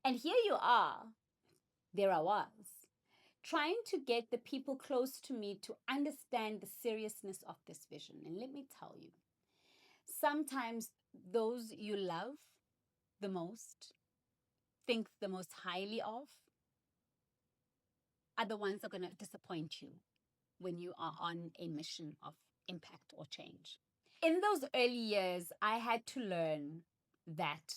And here you are, there I was, trying to get the people close to me to understand the seriousness of this vision. And let me tell you, sometimes those you love the most, think the most highly of, are the ones that are going to disappoint you when you are on a mission of impact or change. In those early years, I had to learn that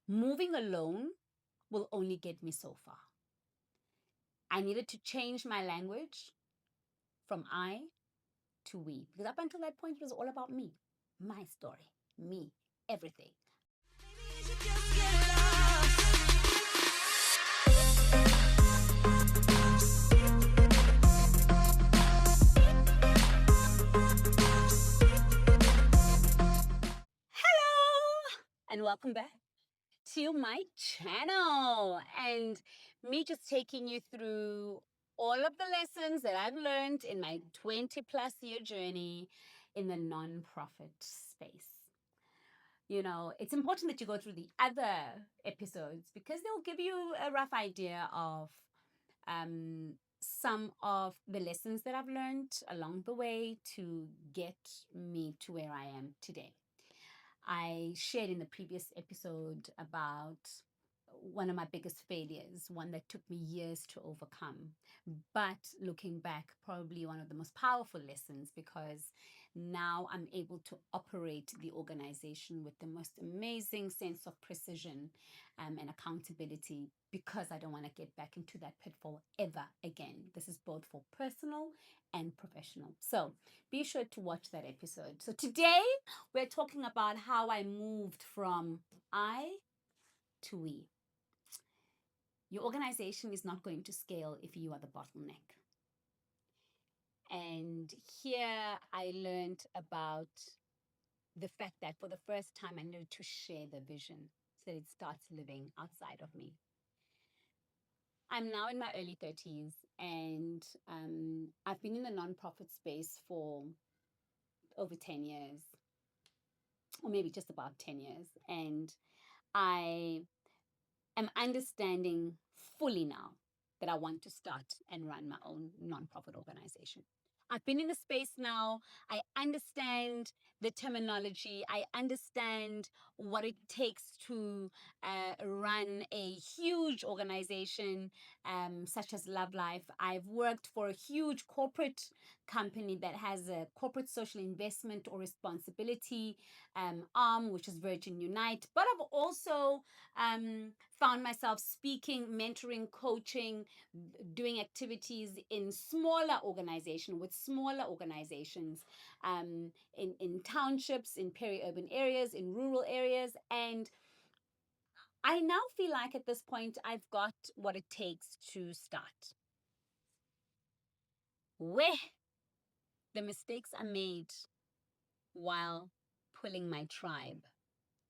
moving alone will only get me so far. I needed to change my language from I to we, because up until that point, it was all about me, my story, me, everything. Hello, and welcome back to my channel, and me just taking you through all of the lessons that I've learned in my 20 plus year journey in the nonprofit space. You know, it's important that you go through the other episodes because they'll give you a rough idea of some of the lessons that I've learned along the way to get me to where I am today. I shared in the previous episode about one of my biggest failures, one that took me years to overcome. But looking back, probably one of the most powerful lessons, because now I'm able to operate the organization with the most amazing sense of precision and accountability, because I don't want to get back into that pitfall ever again. This is both for personal and professional. So be sure to watch that episode. So today we're talking about how I moved from I to we. Your organization is not going to scale if you are the bottleneck. And here I learned about the fact that for the first time I needed to share the vision so that it starts living outside of me. I'm now in my early 30s, and I've been in the nonprofit space for over 10 years, or maybe just about 10 years. And I am understanding fully now that I want to start and run my own nonprofit organization. I've been in the space now. I understand the terminology. I understand what it takes to run a huge organization such as Love Life. I've worked for a huge corporate company that has a corporate social investment or responsibility arm, which is Virgin Unite. But I've also found myself speaking, mentoring, coaching, doing activities in smaller organizations, with smaller organizations in townships, in peri-urban areas, in rural areas. And I now feel like at this point, I've got what it takes to start. Where the mistakes are made while pulling my tribe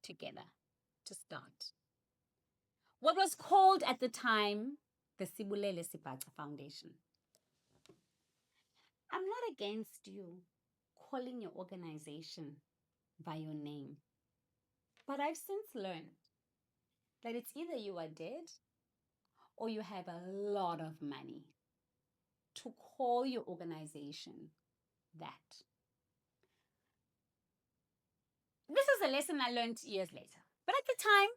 together to start. What was called at the time the Sibu Foundation. I'm not against you calling your organization by your name, but I've since learned that it's either you are dead or you have a lot of money to call your organization that. This is a lesson I learned years later, but at the time,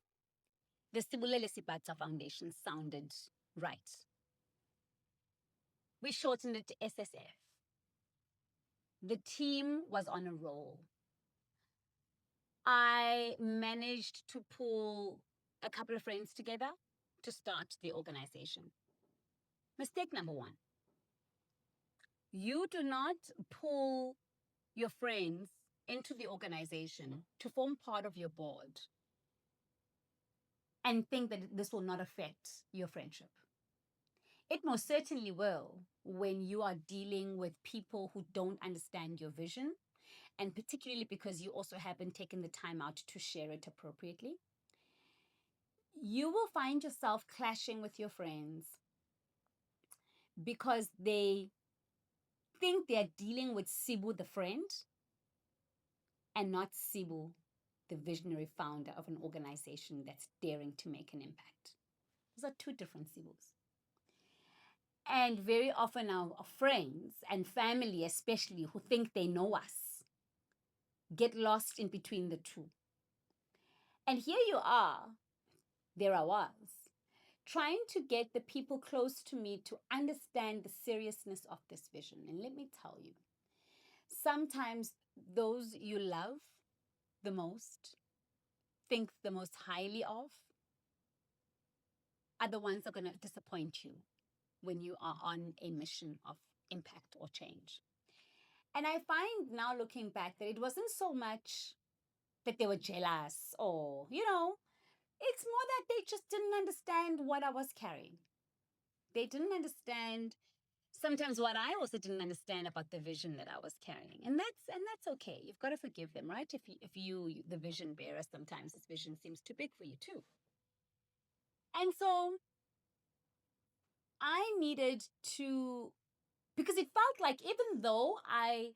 the Sibu Foundation sounded right. We shortened it to SSF. The team was on a roll. I managed to pull a couple of friends together to start the organization. Mistake number one: you do not pull your friends into the organization to form part of your board and think that this will not affect your friendship. It most certainly will when you are dealing with people who don't understand your vision, and particularly because you also haven't taken the time out to share it appropriately. You will find yourself clashing with your friends because they think they're dealing with Sibu the friend and not Sibu the visionary founder of an organization that's daring to make an impact. Those are two different Sibus. And very often our friends and family, especially who think they know us, get lost in between the two. And here you are, there I was, trying to get the people close to me to understand the seriousness of this vision. And let me tell you, sometimes those you love the most, think the most highly of, are the ones that are going to disappoint you when you are on a mission of impact or change. And I find now looking back that it wasn't so much that they were jealous or, it's more that they just didn't understand what I was carrying. They didn't understand sometimes what I also didn't understand about the vision that I was carrying. And that's okay. You've got to forgive them, right? If you the vision bearer, sometimes this vision seems too big for you too. And so I needed to, because it felt like even though I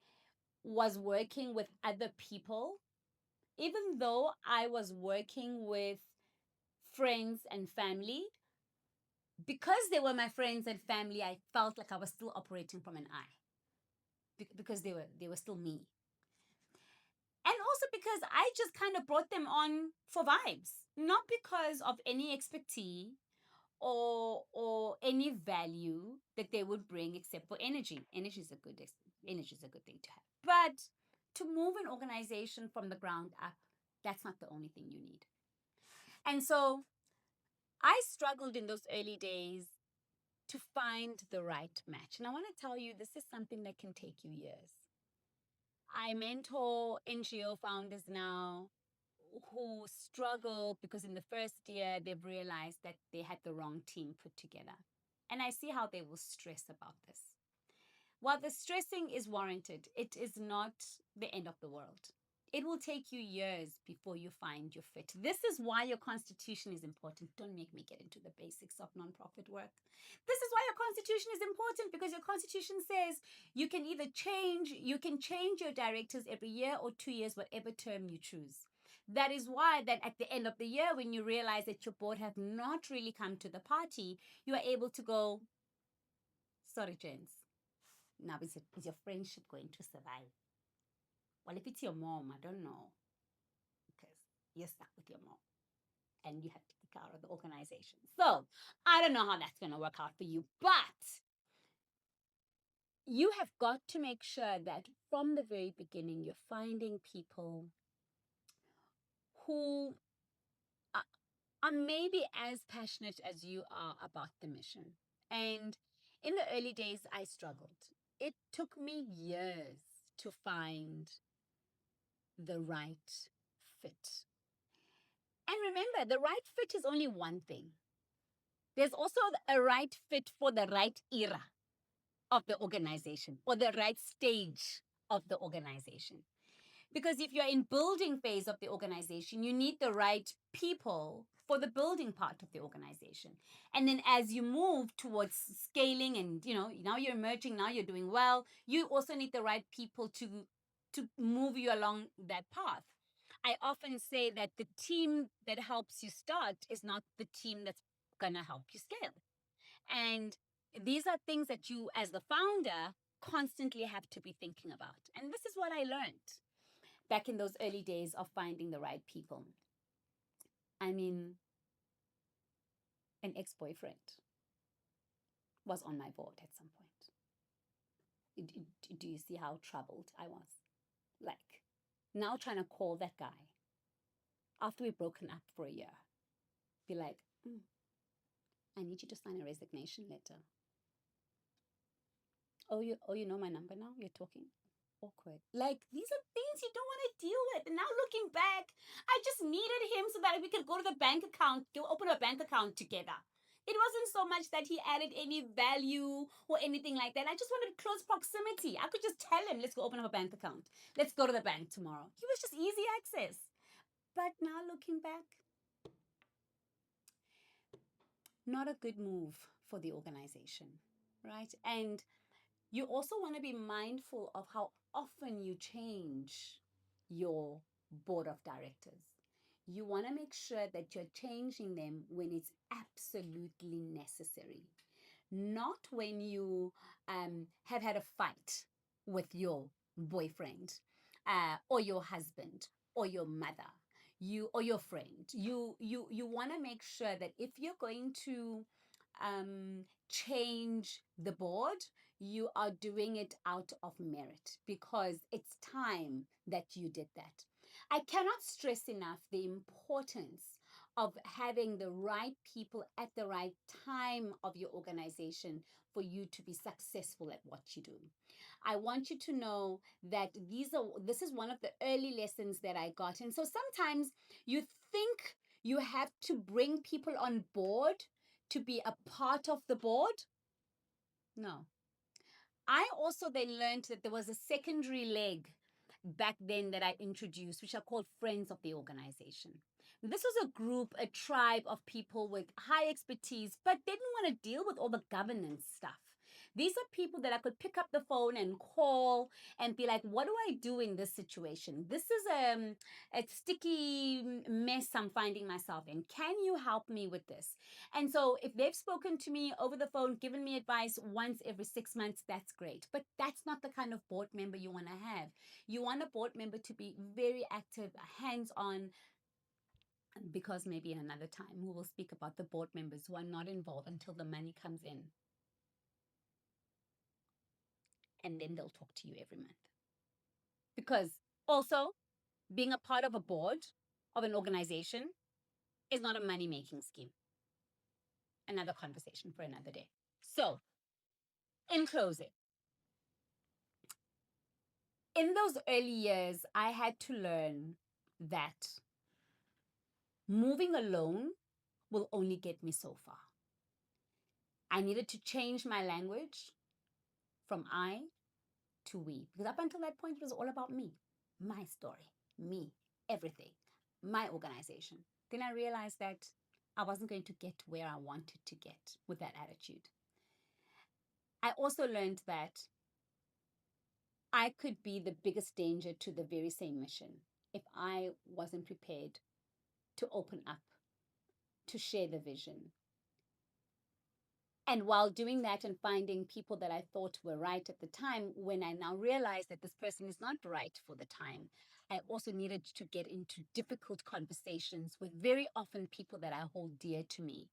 was working with other people, even though I was working with friends and family, because they were my friends and family, I felt like I was still operating from an I, because they were still me. And also because I just kind of brought them on for vibes, not because of any expertise or any value that they would bring except for energy. Energy is a good thing to have. But to move an organization from the ground up, that's not the only thing you need. And so I struggled in those early days to find the right match. And I want to tell you, this is something that can take you years. I mentor NGO founders now who struggle because in the first year they've realized that they had the wrong team put together. And I see how they will stress about this. While the stressing is warranted, it is not the end of the world. It will take you years before you find your fit. This is why your constitution is important. Don't make me get into the basics of nonprofit work. This is why your constitution is important, because your constitution says you can change your directors every year or 2 years, whatever term you choose. That is why that at the end of the year, when you realize that your board have not really come to the party, you are able to go, sorry, gents. Now, is your friendship going to survive? Well, if it's your mom, I don't know, because you're stuck with your mom and you have to kick out of the organization. So I don't know how that's going to work out for you, but you have got to make sure that from the very beginning, you're finding people who are maybe as passionate as you are about the mission. And in the early days, I struggled. It took me years to find the right fit. And remember, the right fit is only one thing. There's also a right fit for the right era of the organization or the right stage of the organization. Because if you're in building phase of the organization, you need the right people for the building part of the organization. And then as you move towards scaling and, now you're emerging, now you're doing well, you also need the right people to move you along that path. I often say that the team that helps you start is not the team that's going to help you scale. And these are things that you, as the founder, constantly have to be thinking about. And this is what I learned back in those early days of finding the right people. I mean, an ex-boyfriend was on my board at some point. Do you see how troubled I was? Like, now trying to call that guy after we've broken up for a year, be like, I need you to sign a resignation letter. Oh, you know my number now? You're talking? Awkward. Like, these are things you don't want to deal with. And now looking back, I just needed him so that we could go to the bank account, open a bank account together. It wasn't so much that he added any value or anything like that. I just wanted close proximity. I could just tell him, let's go open up a bank account. Let's go to the bank tomorrow. He was just easy access. But now looking back, not a good move for the organization, right? And you also want to be mindful of how often you change your board of directors. You want to make sure that you're changing them when it's absolutely necessary, not when you have had a fight with your boyfriend or your husband or your mother, or your friend. You want to make sure that if you're going to change the board, you are doing it out of merit because it's time that you did that. I cannot stress enough the importance of having the right people at the right time of your organization for you to be successful at what you do. I want you to know that this is one of the early lessons that I got. And so sometimes you think you have to bring people on board to be a part of the board. No. I also then learned that there was a secondary leg back then that I introduced, which are called friends of the organization. This was a group, a tribe of people with high expertise, but they didn't want to deal with all the governance stuff. These are people that I could pick up the phone and call and be like, what do I do in this situation? This is a sticky mess I'm finding myself in. Can you help me with this? And so if they've spoken to me over the phone, given me advice once every 6 months, that's great. But that's not the kind of board member you want to have. You want a board member to be very active, hands-on, because maybe another time we will speak about the board members who are not involved until the money comes in. And then they'll talk to you every month. Because also, being a part of a board of an organization is not a money-making scheme. Another conversation for another day. So, in closing, in those early years, I had to learn that moving alone will only get me so far. I needed to change my language from I to we, because up until that point, it was all about me, my story, me, everything, my organization. Then I realized that I wasn't going to get where I wanted to get with that attitude. I also learned that I could be the biggest danger to the very same mission if I wasn't prepared to open up, to share the vision. And while doing that and finding people that I thought were right at the time, when I now realized that this person is not right for the time, I also needed to get into difficult conversations with very often people that I hold dear to me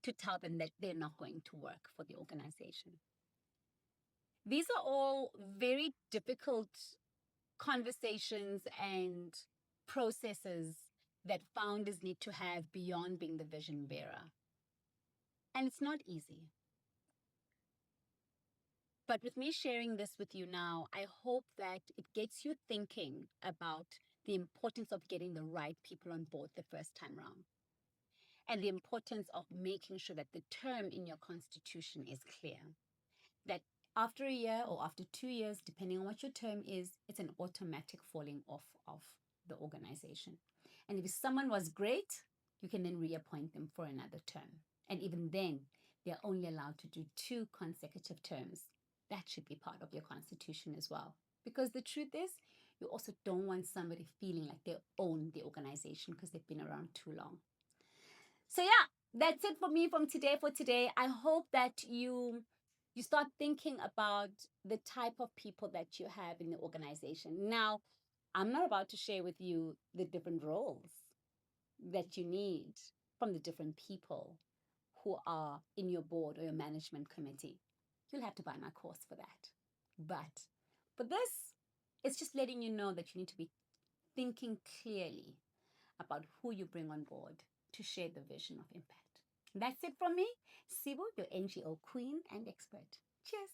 to tell them that they're not going to work for the organization. These are all very difficult conversations and processes that founders need to have beyond being the vision bearer. And it's not easy. But with me sharing this with you now, I hope that it gets you thinking about the importance of getting the right people on board the first time round, and the importance of making sure that the term in your constitution is clear. That after a year or after 2 years, depending on what your term is, it's an automatic falling off of the organization. And if someone was great, you can then reappoint them for another term. And even then, they're only allowed to do 2 consecutive terms. That should be part of your constitution as well. Because the truth is, you also don't want somebody feeling like they own the organization because they've been around too long. So yeah, that's it for me from today for today. I hope that you start thinking about the type of people that you have in the organization. Now, I'm not about to share with you the different roles that you need from the different people who are in your board or your management committee. You'll have to buy my course for that. But for this, it's just letting you know that you need to be thinking clearly about who you bring on board to share the vision of impact. That's it from me, Sibu, your NGO queen and expert. Cheers.